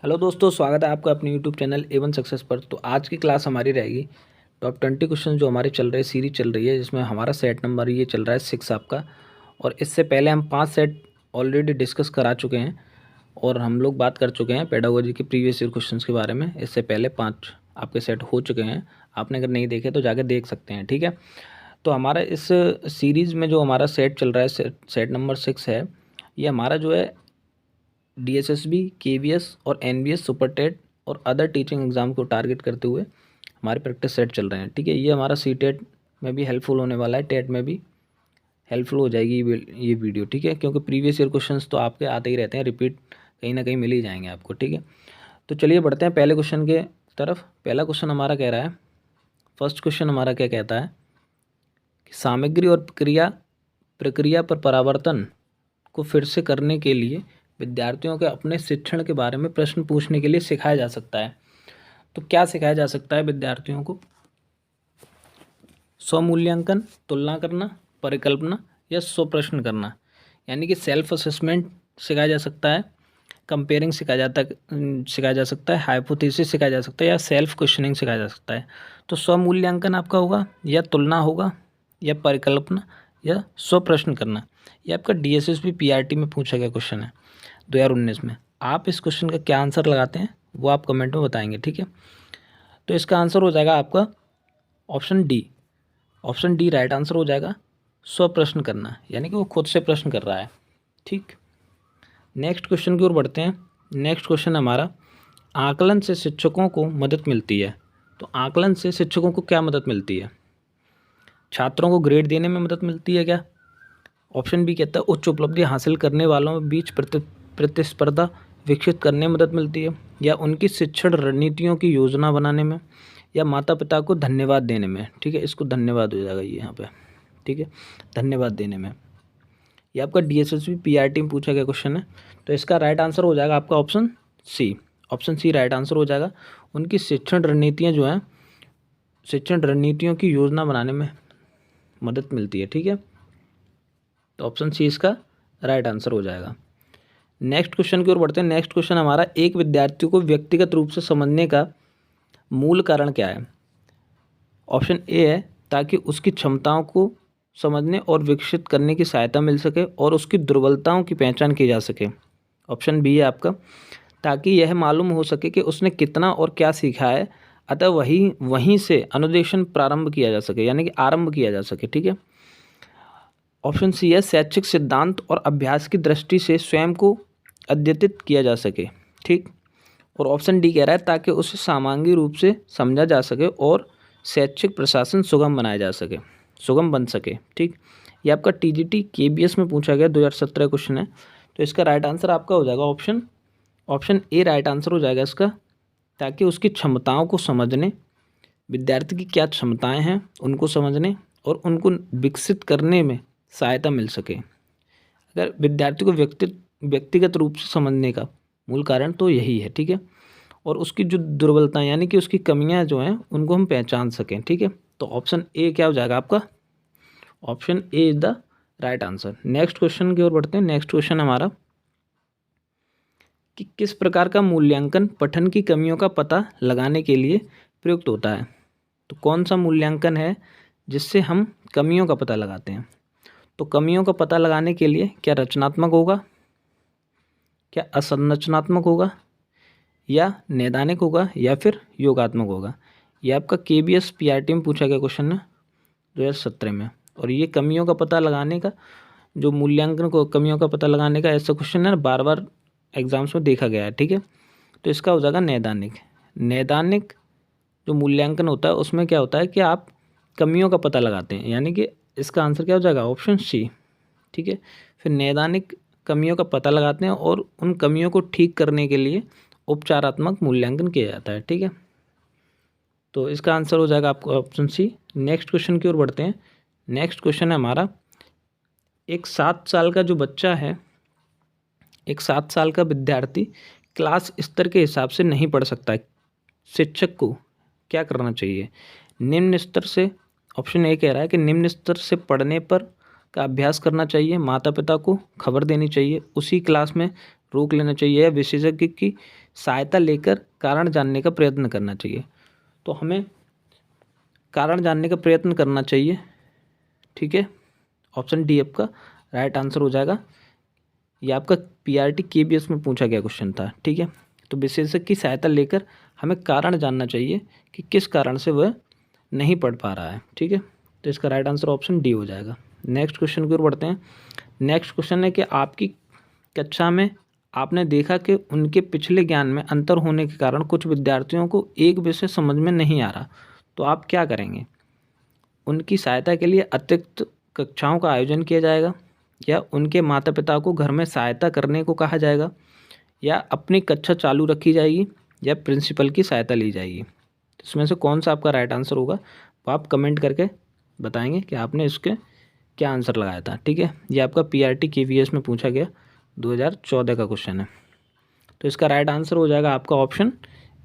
Hello दोस्तों, स्वागत है आपका अपने यूट्यूब चैनल एवन सक्सेस पर। तो आज की क्लास हमारी रहेगी टॉप 20 क्वेश्चन जो हमारे चल रहे सीरीज चल रही है, जिसमें हमारा सेट नंबर ये चल रहा है 6 आपका। और इससे पहले हम 5 सेट ऑलरेडी डिस्कस करा चुके हैं और हम लोग बात कर चुके हैं पेडागोजी के प्रीवियस ईयर क्वेश्चन के बारे में। इससे पहले 5 आपके सेट हो चुके हैं, आपने अगर नहीं देखे तो जाके देख सकते हैं, ठीक है। तो हमारा इस सीरीज़ में जो हमारा सेट चल रहा है, सेट नंबर 6 है, ये हमारा जो है DSSB, KVS और NVS, सुपर टेट और अदर टीचिंग एग्ज़ाम को टारगेट करते हुए हमारे प्रैक्टिस सेट चल रहे हैं, ठीक है। ये हमारा CTET में भी हेल्पफुल होने वाला है, टेट में भी हेल्पफुल हो जाएगी ये वीडियो, ठीक है। क्योंकि प्रीवियस ईयर क्वेश्चंस तो आपके आते ही रहते हैं, रिपीट कहीं ना कहीं मिल ही जाएंगे आपको, ठीक है। तो चलिए बढ़ते हैं पहले क्वेश्चन के तरफ। पहला क्वेश्चन हमारा कह रहा है, फर्स्ट क्वेश्चन हमारा क्या कहता है कि सामग्री और प्रक्रिया पर परावर्तन को फिर से करने के लिए विद्यार्थियों के अपने शिक्षण के बारे में प्रश्न पूछने के लिए सिखाया जा सकता है। तो क्या सिखाया जा सकता है विद्यार्थियों को? स्वमूल्यांकन, तुलना करना, परिकल्पना या स्व प्रश्न करना, यानी कि सेल्फ असेसमेंट सिखाया जा सकता है, कंपेयरिंग सिखाया जा सकता है, हाइपोथेसिस सिखाया जा सकता है या सेल्फ क्वेश्चनिंग सिखाया जा सकता है। तो स्वमूल्यांकन आपका होगा या तुलना होगा या परिकल्पना या स्व प्रश्न करना। ये आपका DSSB PRT में पूछा गया क्वेश्चन है 2019 में। आप इस क्वेश्चन का क्या आंसर लगाते हैं वो आप कमेंट में बताएंगे, ठीक है। तो इसका आंसर हो जाएगा आपका ऑप्शन डी राइट आंसर हो जाएगा, स्व प्रश्न करना, यानी कि वो खुद से प्रश्न कर रहा है, ठीक। नेक्स्ट क्वेश्चन की ओर बढ़ते हैं। नेक्स्ट क्वेश्चन हमारा, आकलन से शिक्षकों को मदद मिलती है। तो आकलन से शिक्षकों को क्या मदद मिलती है? छात्रों को ग्रेड देने में मदद मिलती है क्या? ऑप्शन बी कहता है उच्च उपलब्धि हासिल करने वालों में बीच प्रतिस्पर्धा विकसित करने में मदद मिलती है, या उनकी शिक्षण रणनीतियों की योजना बनाने में, या माता पिता को धन्यवाद देने में, ठीक है। इसको धन्यवाद हो जाएगा ये यहाँ पे, ठीक है, धन्यवाद देने में। ये आपका DSSB PRT में पूछा गया क्वेश्चन है। तो इसका राइट आंसर हो जाएगा आपका ऑप्शन सी राइट आंसर हो जाएगा। उनकी शिक्षण रणनीतियाँ जो हैं, शिक्षण रणनीतियों की योजना बनाने में मदद मिलती है, ठीक है। तो ऑप्शन सी इसका राइट आंसर हो जाएगा। नेक्स्ट क्वेश्चन की ओर बढ़ते हैं। नेक्स्ट क्वेश्चन हमारा, एक विद्यार्थी को व्यक्तिगत रूप से समझने का मूल कारण क्या है? ऑप्शन ए है ताकि उसकी क्षमताओं को समझने और विकसित करने की सहायता मिल सके और उसकी दुर्बलताओं की पहचान की जा सके। ऑप्शन बी है आपका, ताकि यह मालूम हो सके कि उसने कितना और क्या सीखा है, अतः वहीं से अनुदेशन प्रारंभ किया जा सके, यानी कि आरंभ किया जा सके, ठीक है। ऑप्शन सी है, शैक्षिक सिद्धांत और अभ्यास की दृष्टि से स्वयं को अद्यतित किया जा सके, ठीक। और ऑप्शन डी कह रहा है ताकि उसे सामान्य रूप से समझा जा सके और शैक्षिक प्रशासन सुगम बन सके, ठीक। ये आपका TGT KBS में पूछा गया 2017 क्वेश्चन है। तो इसका राइट आंसर आपका हो जाएगा ऑप्शन ए राइट आंसर हो जाएगा इसका, ताकि उसकी क्षमताओं को समझने, विद्यार्थी की क्या क्षमताएं हैं उनको समझने और उनको विकसित करने में सहायता मिल सके। अगर विद्यार्थी को व्यक्तिगत रूप से समझने का मूल कारण तो यही है, ठीक है। और उसकी जो दुर्बलताएं यानी कि उसकी कमियां जो हैं उनको हम पहचान सकें, ठीक है। तो ऑप्शन ए क्या हो जाएगा आपका? Option A is the right answer. Next question की ओर बढ़ते हैं। नेक्स्ट क्वेश्चन हमारा, कि किस प्रकार का मूल्यांकन पठन की कमियों का पता लगाने के लिए प्रयुक्त होता है? तो कौन सा मूल्यांकन है जिससे हम कमियों का पता लगाते हैं? तो कमियों का पता लगाने के लिए क्या रचनात्मक होगा, क्या असंरचनात्मक होगा, या नैदानिक होगा, या फिर योगात्मक होगा? ये आपका KBS PRT में पूछा गया क्वेश्चन है 2017 में। और ये कमियों का पता लगाने का जो मूल्यांकन को कमियों का पता लगाने का ऐसा क्वेश्चन है, बार बार एग्जाम्स में देखा गया है, ठीक है। तो इसका हो जाएगा नैदानिक जो मूल्यांकन होता है उसमें क्या होता है कि आप कमियों का पता लगाते हैं, यानी कि इसका आंसर क्या हो जाएगा? ऑप्शन सी, ठीक है। फिर नैदानिक कमियों का पता लगाते हैं और उन कमियों को ठीक करने के लिए उपचारात्मक मूल्यांकन किया जाता है, ठीक है। तो इसका आंसर हो जाएगा आपको ऑप्शन सी। नेक्स्ट क्वेश्चन की ओर बढ़ते हैं। नेक्स्ट क्वेश्चन है हमारा, एक 7 साल का जो बच्चा है, एक 7 साल का विद्यार्थी क्लास स्तर के हिसाब से नहीं पढ़ सकता है, शिक्षक को क्या करना चाहिए? निम्न स्तर से, ऑप्शन ए कह रहा है कि निम्न स्तर से पढ़ने पर का अभ्यास करना चाहिए, माता पिता को खबर देनी चाहिए, उसी क्लास में रोक लेना चाहिए या विशेषज्ञ की सहायता लेकर कारण जानने का प्रयत्न करना चाहिए। तो हमें कारण जानने का प्रयत्न करना चाहिए, ठीक है। ऑप्शन डी आपका राइट आंसर हो जाएगा। ये आपका पीआरटी केबीएस में पूछा गया क्वेश्चन था, ठीक है। तो विशेषज्ञ की सहायता लेकर हमें कारण जानना चाहिए कि किस कारण से वह नहीं पढ़ पा रहा है, ठीक है। तो इसका राइट आंसर ऑप्शन डी हो जाएगा। नेक्स्ट क्वेश्चन की ओर बढ़ते हैं। नेक्स्ट क्वेश्चन है कि आपकी कक्षा में आपने देखा कि उनके पिछले ज्ञान में अंतर होने के कारण कुछ विद्यार्थियों को एक विषय समझ में नहीं आ रहा, तो आप क्या करेंगे? उनकी सहायता के लिए अतिरिक्त कक्षाओं का आयोजन किया जाएगा, या उनके माता पिता को घर में सहायता करने को कहा जाएगा, या अपनी कक्षा चालू रखी जाएगी, या प्रिंसिपल की सहायता ली जाएगी। तो इसमें से कौन सा आपका राइट आंसर होगा, तो आप कमेंट करके बताएंगे कि आपने इसके क्या आंसर लगाया था, ठीक है। ये आपका पीआरटी केवीएस में पूछा गया 2014 का क्वेश्चन है। तो इसका राइट आंसर हो जाएगा आपका ऑप्शन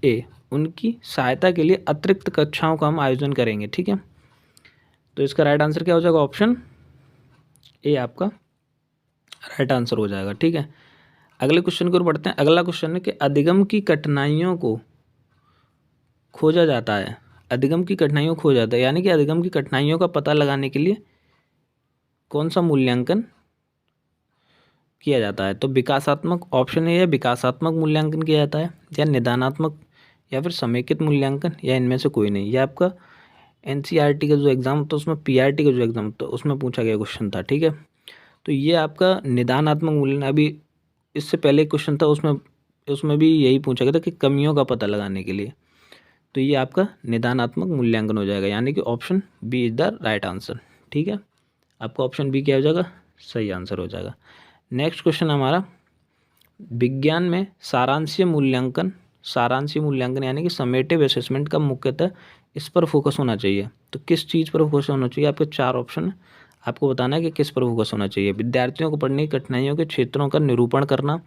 ए, उनकी सहायता के लिए अतिरिक्त कक्षाओं का हम आयोजन करेंगे, ठीक है। तो इसका राइट आंसर क्या हो जाएगा? ऑप्शन ए आपका राइट आंसर हो जाएगा, ठीक है। अगले क्वेश्चन की ओर बढ़ते हैं। अगला क्वेश्चन है कि अधिगम की कठिनाइयों को खोजा जाता है। अधिगम की कठिनाइयों को खोजा जाता है, यानी कि अधिगम की कठिनाइयों का पता लगाने के लिए कौन सा मूल्यांकन किया जाता है? तो विकासात्मक, ऑप्शन ए है विकासात्मक मूल्यांकन किया जाता है, या निदानात्मक, या फिर समेकित मूल्यांकन, या इनमें से कोई नहीं। यह आपका एनसीईआरटी का जो एग्ज़ाम होता है उसमें पीआरटी का जो एग्ज़ाम होता है उसमें पूछा गया क्वेश्चन था, ठीक है। तो ये आपका निदानात्मक मूल्यांकन, अभी इससे पहले क्वेश्चन था उसमें भी यही पूछा गया था कि कमियों का पता लगाने के लिए। तो ये आपका निदानात्मक मूल्यांकन हो जाएगा, यानी कि option B is the right answer, ठीक है। आपका ऑप्शन बी क्या हो जाएगा? सही आंसर हो जाएगा। नेक्स्ट क्वेश्चन हमारा, विज्ञान में सारांशीय मूल्यांकन यानी कि समेटिव असेसमेंट का मुख्यतः इस पर फोकस होना चाहिए। तो किस चीज़ पर फोकस होना चाहिए? आपके 4 ऑप्शन, आपको बताना है कि किस पर फोकस होना चाहिए। विद्यार्थियों को पढ़ने की कठिनाइयों के क्षेत्रों का निरूपण करना,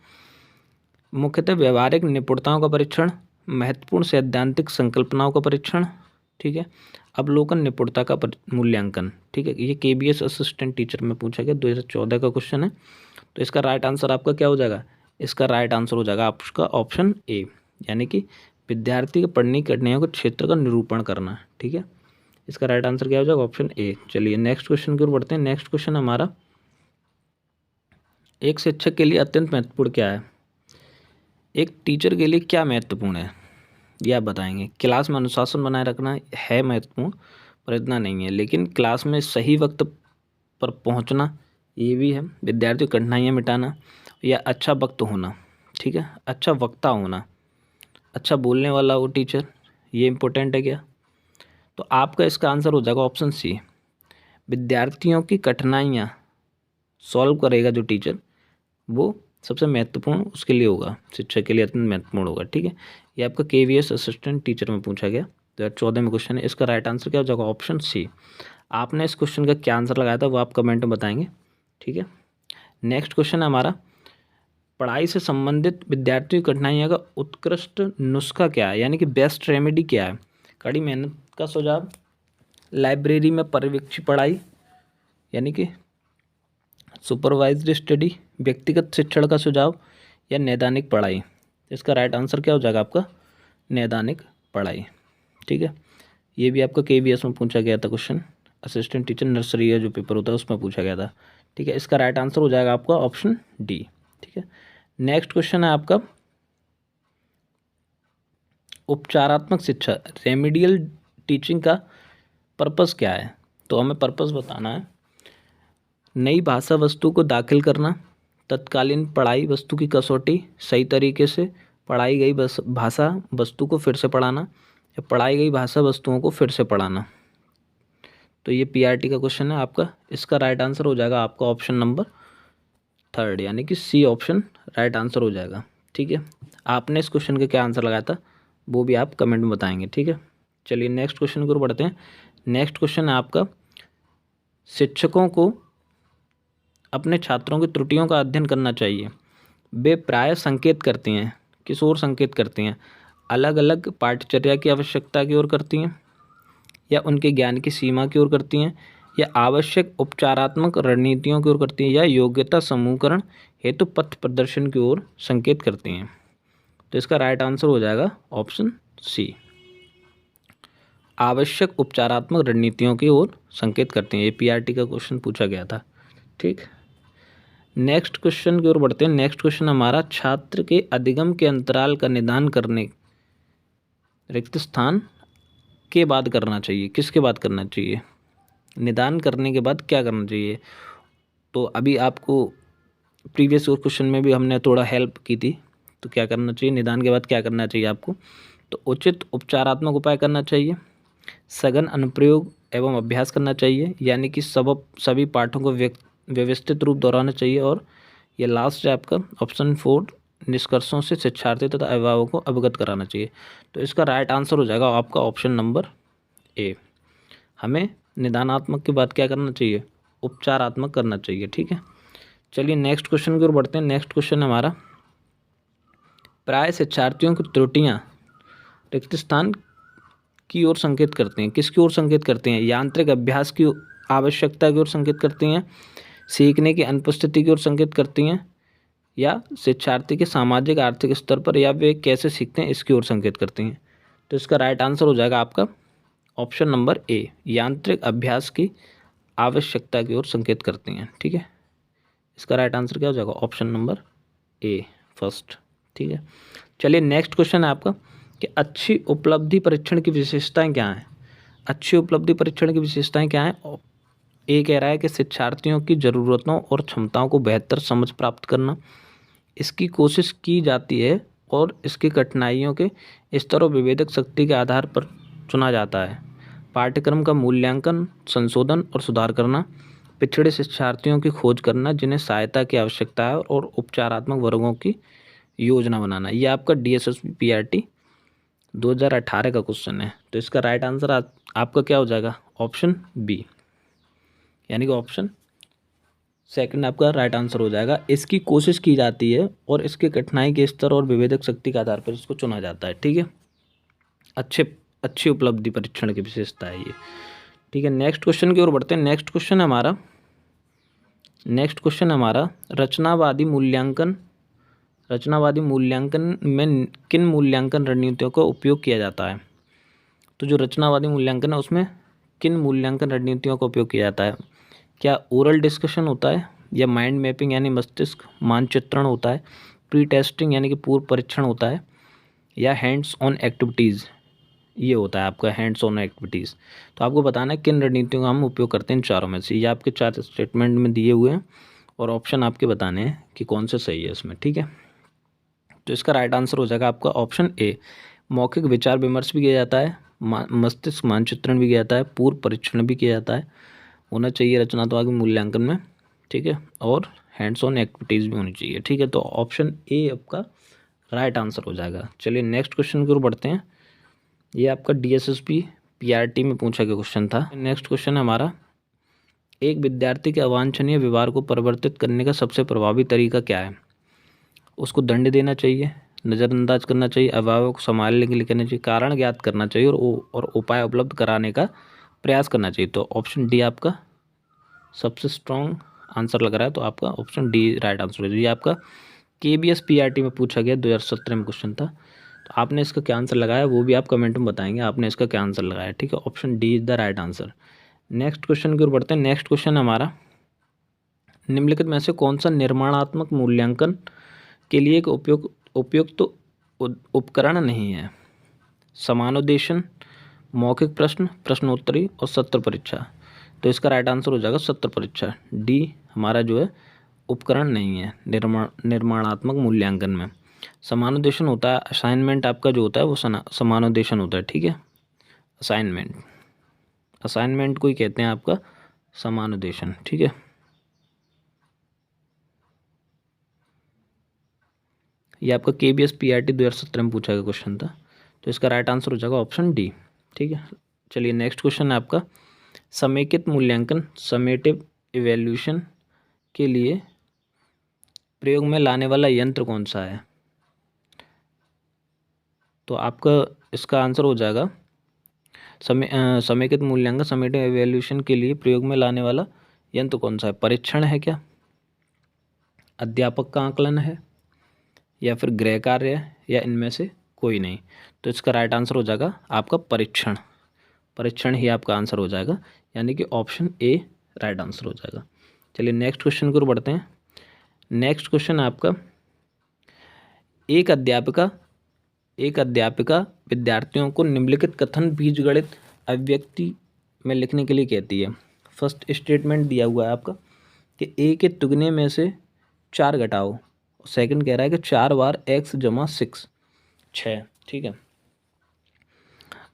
मुख्यतः व्यवहारिक निपुणताओं का परीक्षण, महत्वपूर्ण सैद्धांतिक संकल्पनाओं का परीक्षण, ठीक है, अवलोकन निपुणता का मूल्यांकन, ठीक है। ये केबीएस असिस्टेंट टीचर में पूछा गया 2014 का क्वेश्चन है। तो इसका राइट आंसर आपका क्या हो जाएगा? इसका राइट आंसर हो जाएगा आपका ऑप्शन ए, यानी कि विद्यार्थी के पढ़ने की कठिनाइयों के क्षेत्र का निरूपण करना, ठीक है। इसका राइट आंसर क्या हो जाएगा? Option A. चलिए नेक्स्ट क्वेश्चन की ओर बढ़ते हैं। नेक्स्ट क्वेश्चन हमारा, एक शिक्षक के लिए अत्यंत महत्वपूर्ण क्या है? एक टीचर के लिए क्या महत्वपूर्ण है यह आप बताएंगे। क्लास में अनुशासन बनाए रखना है महत्वपूर्ण, पर इतना नहीं है, लेकिन क्लास में सही वक्त पर पहुंचना ये भी है। विद्यार्थी को कठिनाइयाँ मिटाना, या अच्छा वक्त होना, ठीक है, अच्छा वक्ता होना, अच्छा बोलने वाला वो टीचर, ये इम्पोर्टेंट है क्या? तो आपका इसका आंसर हो जाएगा ऑप्शन सी, विद्यार्थियों की कठिनाइयाँ सॉल्व करेगा जो टीचर, वो सबसे महत्वपूर्ण उसके लिए होगा, शिक्षक के लिए अत्यंत महत्वपूर्ण होगा, ठीक है। ये आपका केवीएस असिस्टेंट टीचर में पूछा गया 2014 में क्वेश्चन है। इसका राइट आंसर क्या हो जाएगा? Option C. आपने इस क्वेश्चन का क्या आंसर लगाया था वो आप कमेंट में बताएंगे, ठीक है। नेक्स्ट क्वेश्चन है हमारा, पढ़ाई से संबंधित विद्यार्थियों की कठिनाइयों का उत्कृष्ट नुस्खा क्या है, यानी कि बेस्ट रेमेडी क्या है? कड़ी मेहनत का सुझाव, लाइब्रेरी में पर्यवेक्षी पढ़ाई, यानी कि सुपरवाइज्ड स्टडी, व्यक्तिगत शिक्षण का सुझाव, या नैदानिक पढ़ाई। इसका राइट आंसर क्या हो जाएगा आपका? नैदानिक पढ़ाई, ठीक है। ये भी आपका केवीएस में पूछा गया था क्वेश्चन, असिस्टेंट टीचर नर्सरी का जो पेपर होता है उसमें पूछा गया था, ठीक है। इसका राइट आंसर हो जाएगा आपका ऑप्शन डी, ठीक है। नेक्स्ट क्वेश्चन है आपका, उपचारात्मक शिक्षा, रेमेडियल टीचिंग का पर्पस क्या है? तो हमें पर्पस बताना है। नई भाषा वस्तु को दाखिल करना, तत्कालीन पढ़ाई वस्तु की कसौटी, सही तरीके से पढ़ाई गई भाषा वस्तु को फिर से पढ़ाना, या पढ़ाई गई भाषा वस्तुओं को फिर से पढ़ाना। तो ये पीआरटी का क्वेश्चन है आपका। इसका राइट आंसर हो जाएगा आपका ऑप्शन नंबर 3, यानी कि सी ऑप्शन राइट आंसर हो जाएगा, ठीक है। आपने इस क्वेश्चन का क्या आंसर लगाया था वो भी आप कमेंट में बताएंगे, ठीक है। चलिए नेक्स्ट क्वेश्चन की ओर बढ़ते हैं। नेक्स्ट क्वेश्चन है आपका, शिक्षकों को अपने छात्रों की त्रुटियों का अध्ययन करना चाहिए। वे प्रायः संकेत करती हैं, किस ओर संकेत करती हैं? अलग अलग पाठचर्या की आवश्यकता की ओर करती हैं, या उनके ज्ञान की सीमा की ओर करती हैं, या आवश्यक उपचारात्मक रणनीतियों की ओर करती हैं, या योग्यता समूहकरण, हेतु पथ प्रदर्शन की ओर संकेत करती हैं। तो इसका राइट आंसर हो जाएगा ऑप्शन सी, आवश्यक उपचारात्मक रणनीतियों की ओर संकेत करती हैं। APRT का क्वेश्चन पूछा गया था। ठीक, नेक्स्ट क्वेश्चन की ओर बढ़ते हैं। नेक्स्ट क्वेश्चन हमारा, छात्र के अधिगम के अंतराल का निदान करने रिक्त स्थान के बाद करना चाहिए। किसके बाद करना चाहिए? निदान करने के बाद क्या करना चाहिए? तो अभी आपको प्रीवियस क्वेश्चन में भी हमने थोड़ा हेल्प की थी। तो क्या करना चाहिए, निदान के बाद क्या करना चाहिए आपको? तो उचित उपचारात्मक उपाय करना चाहिए, सघन अनुप्रयोग एवं अभ्यास करना चाहिए, यानी कि सभी पाठों को व्यवस्थित रूप दोहराना चाहिए, और ये लास्ट है आपका ऑप्शन 4, निष्कर्षों से शिक्षार्थी तथा अभिभावकों को अवगत कराना चाहिए। तो इसका राइट आंसर हो जाएगा आपका ऑप्शन नंबर ए। हमें निदानात्मक के बाद क्या करना चाहिए? उपचारात्मक करना चाहिए। ठीक है, चलिए नेक्स्ट क्वेश्चन की ओर बढ़ते हैं। नेक्स्ट क्वेश्चन हमारा, प्राय शिक्षार्थियों की त्रुटियां रिक्त स्थान की ओर संकेत करती हैं। किसकी ओर संकेत करती हैं? यांत्रिक अभ्यास की आवश्यकता की ओर संकेत करती हैं, सीखने की अनुपस्थिति की ओर संकेत करती हैं, या शिक्षार्थी के सामाजिक आर्थिक स्तर पर या वे कैसे सीखते हैं इसकी ओर संकेत करती हैं। तो इसका राइट आंसर हो जाएगा आपका ऑप्शन नंबर ए, यांत्रिक अभ्यास की आवश्यकता की ओर संकेत करती हैं। ठीक है, इसका राइट आंसर क्या हो जाएगा? Option number A first. ठीक है, चलिए नेक्स्ट क्वेश्चन है आपका कि अच्छी उपलब्धि परीक्षण की विशेषताएं क्या हैं? अच्छी उपलब्धि परीक्षण की विशेषताएं क्या हैं? ए कह रहा है कि शिक्षार्थियों की ज़रूरतों और क्षमताओं को बेहतर समझ प्राप्त करना, इसकी कोशिश की जाती है और इसकी कठिनाइयों के स्तर और विभेदक शक्ति के आधार पर चुना जाता है, पाठ्यक्रम का मूल्यांकन, संशोधन और सुधार करना, पिछड़े शिक्षार्थियों की खोज करना जिन्हें सहायता की आवश्यकता है, और उपचारात्मक वर्गों की योजना बनाना। ये आपका DSSP PRT 2018 का क्वेश्चन है। तो इसका राइट आंसर आपका क्या हो जाएगा? ऑप्शन बी, यानी कि ऑप्शन सेकंड आपका राइट आंसर हो जाएगा। इसकी कोशिश की जाती है और इसके कठिनाई के स्तर और विभेदक शक्ति के आधार पर इसको चुना जाता है। ठीक है, अच्छी उपलब्धि परीक्षण की विशेषता है ये। ठीक है, नेक्स्ट क्वेश्चन की ओर बढ़ते हैं। नेक्स्ट क्वेश्चन हमारा रचनावादी मूल्यांकन में किन मूल्यांकन रणनीतियों का उपयोग किया जाता है? तो जो रचनावादी मूल्यांकन है उसमें किन मूल्यांकन रणनीतियों का उपयोग किया जाता है? क्या ओरल डिस्कशन होता है, या माइंड मैपिंग यानी मस्तिष्क मानचित्रण होता है, प्री टेस्टिंग यानी कि पूर्व परीक्षण होता है, या हैंड्स ऑन एक्टिविटीज़ ये होता है आपका हैंड्स ऑन एक्टिविटीज़। तो आपको बताना है किन रणनीतियों का हम उपयोग करते हैं इन चारों में से। ये आपके 4 स्टेटमेंट में दिए हुए हैं और ऑप्शन आपके बताने हैं कि कौन से सही है इसमें। ठीक है, तो इसका राइट आंसर हो जाएगा आपका ऑप्शन ए, मौखिक विचार विमर्श भी किया जाता है, मस्तिष्क मानचित्रण भी किया जाता है, पूर्व परीक्षण भी किया जाता है, होना चाहिए रचनात्मक मूल्यांकन में। ठीक है, और हैंड्स ऑन एक्टिविटीज़ भी होनी चाहिए। ठीक है, तो ऑप्शन ए आपका राइट आंसर हो जाएगा। चलिए नेक्स्ट क्वेश्चन की ओर बढ़ते हैं। ये आपका DSSP PRT में पूछा गया क्वेश्चन था। नेक्स्ट क्वेश्चन है हमारा, एक विद्यार्थी के अवांछनीय व्यवहार को परिवर्तित करने का सबसे प्रभावी तरीका क्या है? उसको दंड देना चाहिए, नज़रअंदाज करना चाहिए, अभिभावक को संभालने के लिए करना चाहिए, कारण ज्ञात करना चाहिए, और उपाय उपलब्ध कराने का प्रयास करना चाहिए। तो ऑप्शन डी आपका सबसे स्ट्रॉन्ग आंसर लग रहा है, तो आपका ऑप्शन डी राइट आंसर है। ये आपका KBS PRT में पूछा गया 2017 में क्वेश्चन था। तो आपने इसका क्या आंसर लगाया वो भी आप कमेंट में बताएंगे आपने इसका क्या आंसर लगाया। ठीक है, option D is the right answer. Next question की ओर बढ़ते हैं। नेक्स्ट क्वेश्चन हमारा, निम्नलिखित में से कौन सा निर्माणात्मक मूल्यांकन के लिए एक उपयुक्त उपकरण नहीं है? समानुदेशन, मौखिक प्रश्न, प्रश्नोत्तरी और सत्र परीक्षा। तो इसका राइट आंसर हो जाएगा सत्र परीक्षा। डी हमारा जो है उपकरण नहीं है निर्माणात्मक मूल्यांकन में। समानुदेशन होता है, असाइनमेंट आपका जो होता है वो समानुदेशन होता है। ठीक है, असाइनमेंट को ही कहते हैं आपका समानुदेशन। ठीक है, ये आपका KBS PRT 2017 में पूछा गया क्वेश्चन था। तो इसका राइट आंसर हो जाएगा ऑप्शन डी। ठीक है, चलिए नेक्स्ट क्वेश्चन है आपका, समेकित मूल्यांकन समेटिव इवैल्यूएशन के लिए प्रयोग में लाने वाला यंत्र कौन सा है? तो आपका इसका आंसर हो जाएगा समेकित मूल्यांकन समेटिव इवैल्यूएशन के लिए प्रयोग में लाने वाला यंत्र कौन सा है? परीक्षण है क्या, अध्यापक का आकलन है, या फिर गृह कार्य है, या इनमें से कोई नहीं। तो इसका राइट आंसर हो जाएगा आपका परीक्षण। परीक्षण ही आपका आंसर हो जाएगा, यानी कि ऑप्शन ए राइट आंसर हो जाएगा। चलिए नेक्स्ट क्वेश्चन की ओर बढ़ते हैं। नेक्स्ट क्वेश्चन आपका, एक अध्यापिका विद्यार्थियों को निम्नलिखित कथन बीजगणित अभिव्यक्ति में लिखने के लिए कहती है। फर्स्ट स्टेटमेंट दिया हुआ है आपका कि ए के तुगने में से 4 घटाओ। सेकंड कह रहा है कि 4 बार x जमा 6, ठीक है।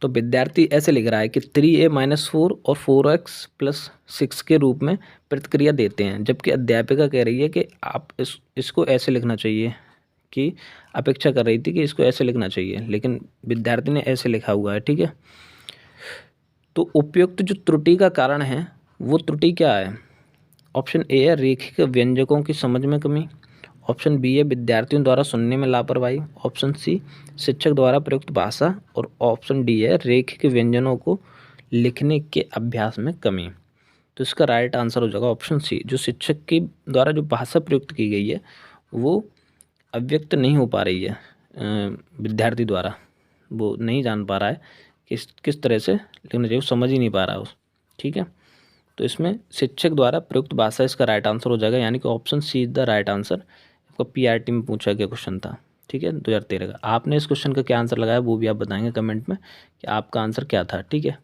तो विद्यार्थी ऐसे लिख रहा है कि 3a - 4 और 4x + 6 के रूप में प्रतिक्रिया देते हैं, जबकि अध्यापिका कह रही है कि आप इसको ऐसे लिखना चाहिए, कि अपेक्षा कर रही थी कि इसको ऐसे लिखना चाहिए, लेकिन विद्यार्थी ने ऐसे लिखा हुआ है, ठीक है। तो उपयुक्त जो त्रुटि का कारण है वो त्रुटि क्या है? ऑप्शन ए है रैखिक व्यंजकों की समझ में कमी, ऑप्शन बी है विद्यार्थियों द्वारा सुनने में लापरवाही, ऑप्शन सी शिक्षक द्वारा प्रयुक्त भाषा, और ऑप्शन डी है रैखिक व्यंजनों को लिखने के अभ्यास में कमी। तो इसका राइट आंसर हो जाएगा ऑप्शन सी, जो शिक्षक के द्वारा जो भाषा प्रयुक्त की गई है वो अव्यक्त नहीं हो पा रही है, विद्यार्थी द्वारा वो नहीं जान पा रहा है किस तरह से लिखना चाहिए, वो समझ ही नहीं पा रहा है ठीक है। तो इसमें शिक्षक द्वारा प्रयुक्त भाषा इसका राइट आंसर हो जाएगा, यानी कि option C is the right answer. आपका पीआरटी में पूछा गया क्वेश्चन था, ठीक है, 2013 का। आपने इस क्वेश्चन का क्या आंसर लगाया वो भी आप बताएंगे कमेंट में कि आपका आंसर क्या था, ठीक है।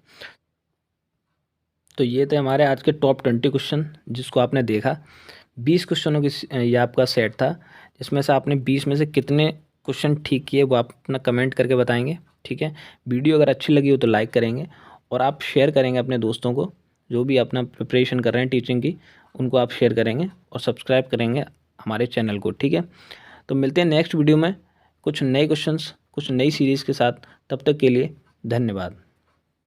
तो ये थे हमारे आज के टॉप 20 क्वेश्चन जिसको आपने देखा। 20 क्वेश्चनों की ये आपका सेट था, जिसमें से आपने 20 में से कितने क्वेश्चन ठीक किए वो आप अपना कमेंट करके बताएंगे, ठीक है। वीडियो अगर अच्छी लगी हो तो लाइक करेंगे, और आप शेयर करेंगे अपने दोस्तों को जो भी अपना प्रिपरेशन कर रहे हैं टीचिंग की, उनको आप शेयर करेंगे और सब्सक्राइब करेंगे हमारे चैनल को, ठीक है। तो मिलते हैं नेक्स्ट वीडियो में कुछ नए क्वेश्चंस, कुछ नई सीरीज़ के साथ। तब तक के लिए धन्यवाद।